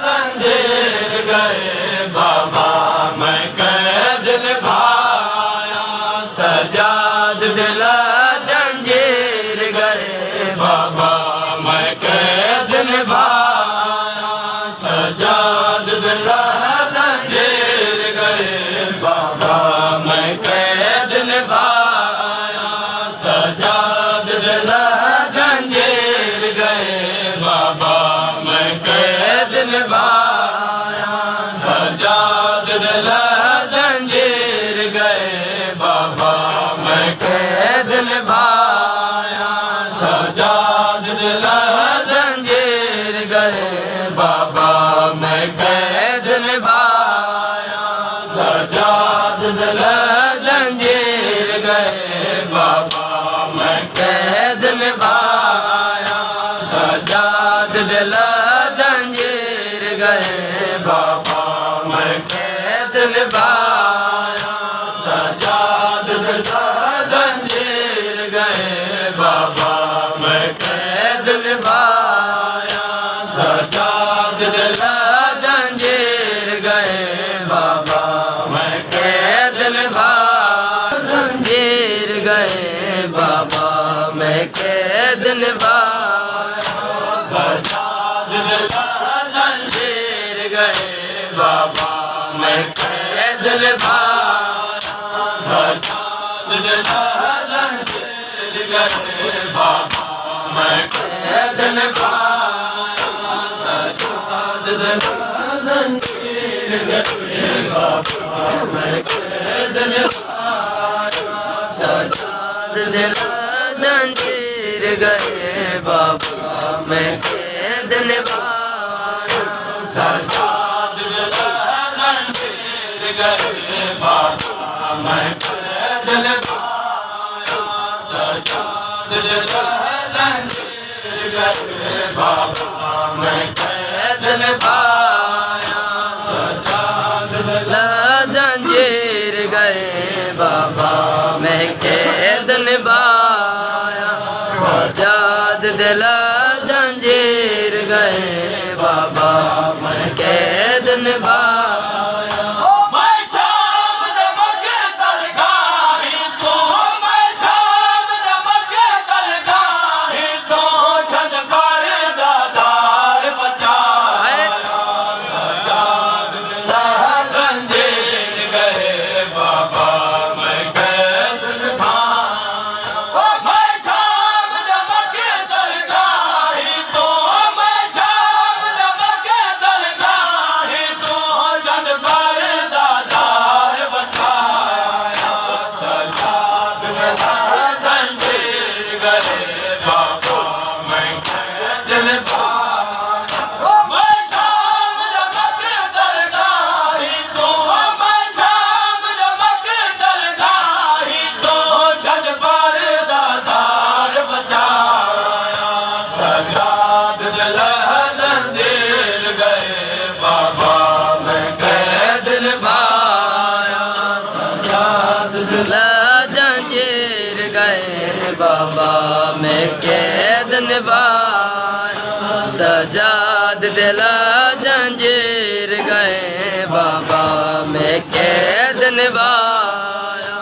जंजीर गए बाबा मैं कैद निभाया सजाद दिला जंजीर गए बाबा मैं कैद निभाया सजाद दिला जंजीर गए बाबा मैं कैद निभाया सजाद दिला जंजीर गए बाबा मैं कैद निभाया सजाद दिला जंजीर गए बाबा मैं कैद निभाया सजाद दिला जंजीर गए बाबा मैं कैद निभाया सजाद दिला जंजीर गए बाबा मैं कैद निभाया सजाद दिला जंजीर गए बाबा मैं कैद निभाया सजाद दिला जंजीर गए बाबा मैं कैद निभाया सजाद दिला जंजीर गए बाबा मैं कैद निभाया जंजीर गए बाबा मैं कैद निभाया सजाद दिला जंजीर गए बाबा मैं कैद निभाया सजाद दिला जंजीर गए बाबा मैं कैद निभाया सजाद दिला जंजीर गए बाबा मैं कैद निभाया सजाद दिला जंजीर गए बाबा मैं कैद निभाया सजाद दिला जंजीर गए बाबा मैं कैद निभाया सजाद दिला जंजीर गए बाबा मैं कैद निभाया सजाद दिला जंजीर गए बाबा मैं कैद निभाया सजाद दिला जंजीर गए बाबा मैं कैद निभाया मैं शाम दमक तलगाही तो मैं शाम दमक तलगाही तो छत पर दातार बचाया सजाद दिला जंजीर गए बाबा मैं कैद निभाया मैं शाम दमक तलगाही तो मैं शाम दमक तलगाही तो छत पर दातार बचाया सजाद दिला जंजीर गए बाबा मैं कैद निभाया मैं शाम दमक तलगाही तो मैं शाम दमक तलगाही तो छत पर दातार बचाया सजाद दिला जंजीर गए बाबा मैं कैद निभाया सजाद दिला जंजीर गए बाबा मैं कैद निभाया सजाद दिला जंजीर गए बाबा मैं कैद निभाया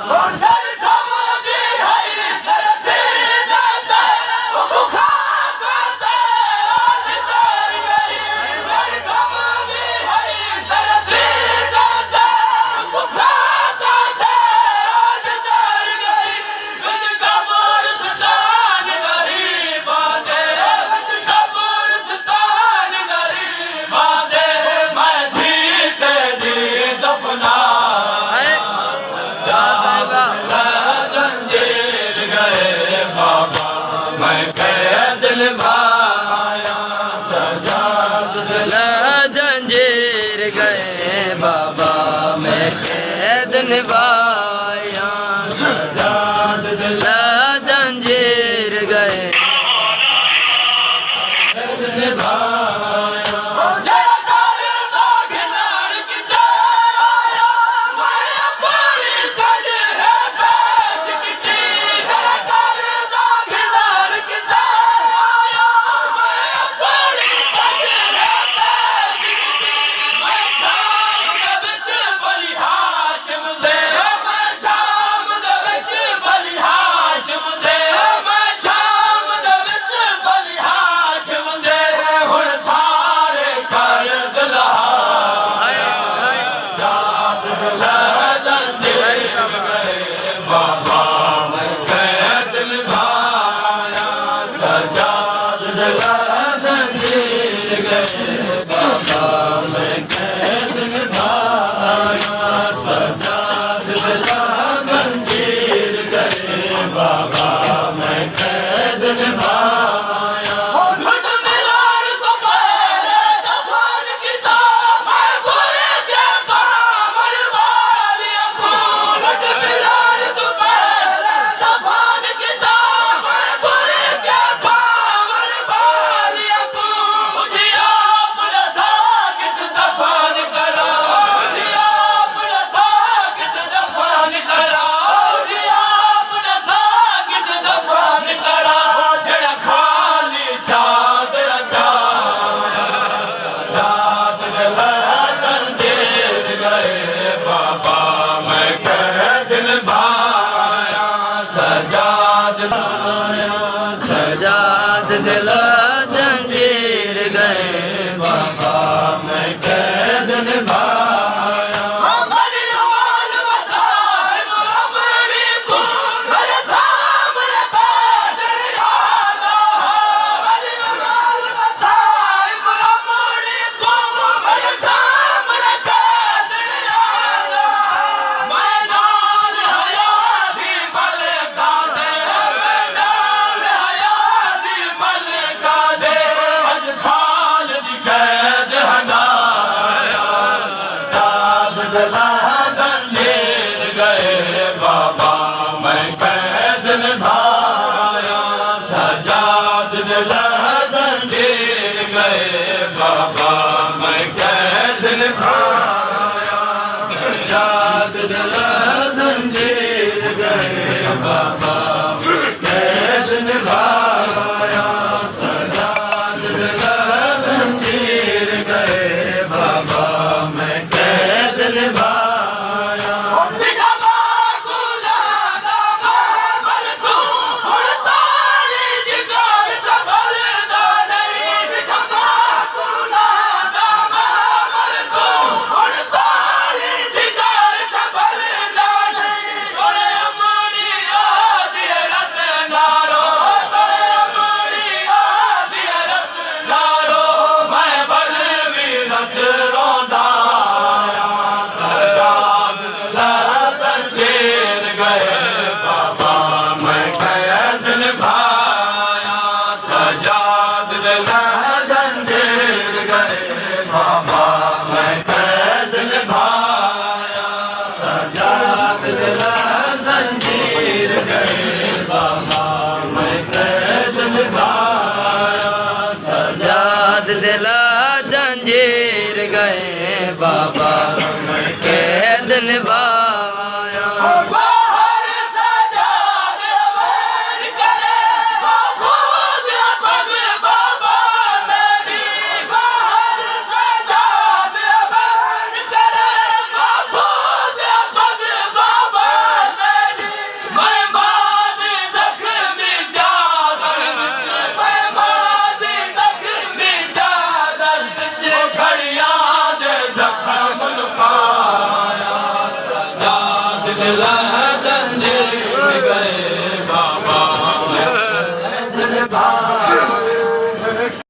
बाबा मैं कैद निभाया सजाद दिला जंजीर गए बाबा मैं कैद निभाया लुट मिलार को पहले दफन किया मैं बुरे के पावन वालियों को लुट मिलार को पहले दफन किया मैं बुरे के पावन वालियों को मुझे अपना साकित दफन करा मुझे अपना साकित दफन करा मुझे अपना साकित दफन करा जड़ा खाली चादर चाया सजाद दिला जंजीर गए बाबा मैं कैद निभाया सजाद सजाद दिला जंजीर गए बाबा मैं कैद निभाया बलियाल वसाइब अपनी को मेरे सामने बैठ याद बलियाल वसाइब अपनी को मेरे सामने बैठ याद मैं नाल हयाती मलका दे मैं नाल हयाती मलका दे अज साल दी कैद हंडाया सजाद दिला जंजीर गए बाबा मैं कैद निभाया सजाद दिला जंजीर गए बाबा मैं कैद निभाया सजाद दिला जंजीर गए बाबा मैं कैद निभाया सजाद दिला जंजीर गए बाबा मैं कैद निभाया सजाद दिला जंजीर गए बाबा मैं कैद निभाया सजाद दिला जंजीर गए बाबा मैं कैद निभाया सजाद दिला जंजीर गए बाबा मैं कैद निभाया दिला जंजीर गए बाबा मैं कैद निभाया